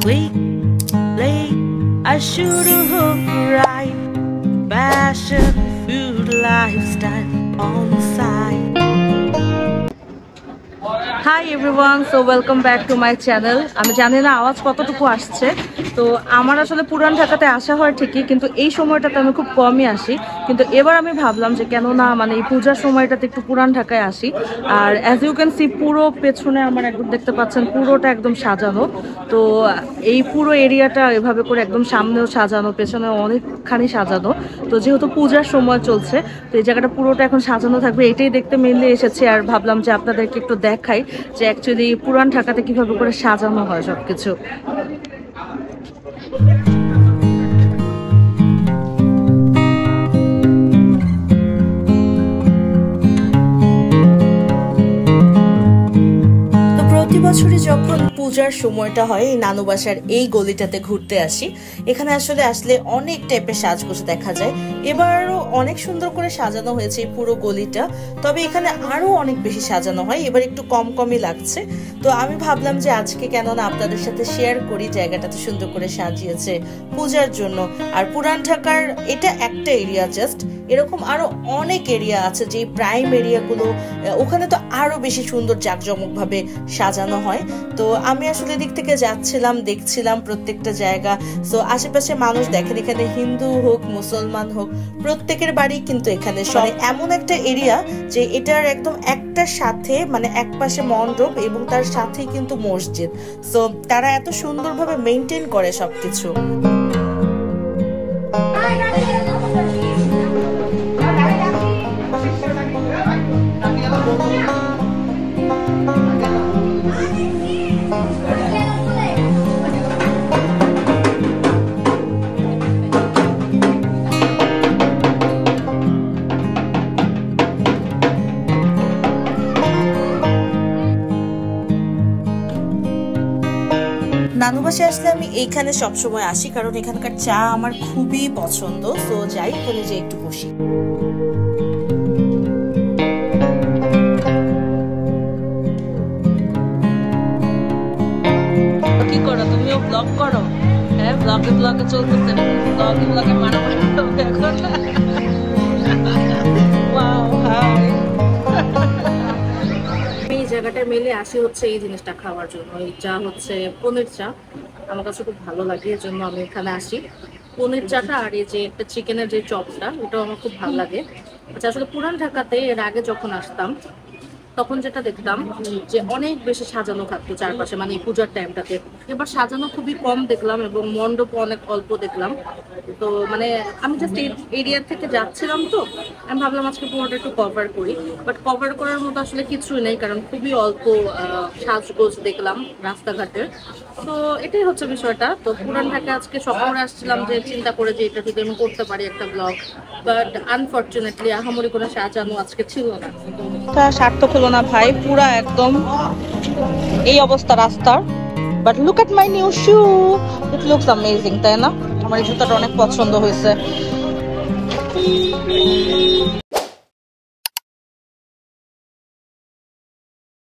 Sweet, late, I should have right. Fashion, food, lifestyle on the side. Hi everyone, so welcome back to my channel. আমি জানি না আওয়াজ কতটুকু আসছে। তো আমার আসলে পুরান ঢাকাতে আসা হয় ঠিকই, কিন্তু এই সময়টাতে আমি খুব কমই আসি। কিন্তু এবার আমি ভাবলাম যে কেন না মানে এই পূজার সময়টাতে একটু পুরান ঢাকায় আসি। আর অ্যাজ ইউ ক্যান সি পুরো পেছনে আমার একদম দেখতে পাচ্ছেন পুরোটা একদম সাজানো। তো এই পুরো এরিয়াটা এভাবে করে একদম সামনেও সাজানো, পেছনে অনেকখানি সাজানো। তো যেহেতু পূজার সময় চলছে, তো এই জায়গাটা পুরোটা এখন সাজানো থাকবে, এটাই দেখতে মেনলি এসেছি। আর ভাবলাম যে আপনাদেরকে একটু দেখাই যে অ্যাকচুয়ালি পুরান ঢাকাতে কিভাবে করে সাজানো হয় সবকিছু। প্রতি বছরই যখন পূজার সময়টা হয় এই নানু বাসার এই গলিটাতে ঘুরতে আসি। এখানে আসলে অনেক টাইপের সাজগোজ দেখা যায়। এবারও অনেক সুন্দর করে সাজানো হয়েছে এই পুরো গলিটা, তবে এখানে আরো অনেক বেশি সাজানো হয়, এবার একটু কমই লাগছে। তো আমি ভাবলাম যে আজকে কেননা আপনাদের সাথে শেয়ার করি জায়গাটাতে সুন্দর করে সাজিয়েছে পূজার জন্য। আর পুরান ঢাকার এটা একটা এরিয়া জাস্ট, এরকম আরো অনেক এরিয়া আছে যে প্রাইম এরিয়াগুলো, ওখানে তো আরো বেশি সুন্দর জাঁকজমক ভাবে সাজানো হয়। তো আমি আসলে দিক থেকে যাচ্ছিলাম, দেখছিলাম প্রত্যেকটা জায়গা। তো আশেপাশে মানুষ দেখেন, এখানে হিন্দু হোক মুসলমান হোক প্রত্যেকের বাড়ি কিন্তু এখানে সবাই। এমন একটা এরিয়া যে এটার একদম একটার সাথে মানে এক পাশে মণ্ডপ এবং তার সাথেই কিন্তু মসজিদ। তো তারা এত সুন্দরভাবে মেনটেন করে সবকিছু। নানু বাসায় আসলে আমি এইখানে সবসময় আসি, কারণ এখানকার চা আমার খুবই পছন্দ। তো যাই করে যে একটু বসি। কি করো তুমিও ব্লগ করো? হ্যাঁ, ব্লগে চলতেছে, ব্লগে মারামারি এখন। এই জায়গাটার মেলে আসি হচ্ছে এই জিনিসটা খাওয়ার জন্য। এই চা হচ্ছে পনির চা, আমার কাছে খুব ভালো লাগে, এর জন্য আমি এখানে আসি। পনির চাটা আর এই যে একটা চিকেনের যে চপটা, ওটাও আমার খুব ভালো লাগে। আচ্ছা, আসলে পুরান ঢাকাতে এর আগে যখন আসতাম তখন যেটা দেখতাম যে অনেক বেশি সাজানো থাকতো চারপাশে, মানে এই পূজার টাইমটাতে। এবার সাজানো খুবই কম দেখলাম এবং মণ্ডপ অনেক অল্প দেখলাম। তো মানে আমি জাস্ট এই এরিয়া থেকে যাচ্ছিলাম, তো আমি ভাবলাম আজকে পুরোটা একটু কভার করি, বাট কভার করার মতো আসলে কিছুই নেই, কারণ খুবই অল্প সাজগোজ দেখলাম রাস্তাঘাটের। তো এটাই হচ্ছে বিষয়টা। তো পুরান ঢাকা আজকে শহরে আসছিলাম যে চিন্তা করে যে এটা যদি আমি করতে পারি একটা ব্লগ, বাট আনফরচুনেটলি আহামরি কোনো সাজানো আজকে ছিল না। তা সার্থক হলো না ভাই, পুরা একদম এই অবস্থা রাস্তার। But look at my new shoe, it looks amazing, তাই না? আমার এই জুতাটা অনেক পছন্দ হয়েছে।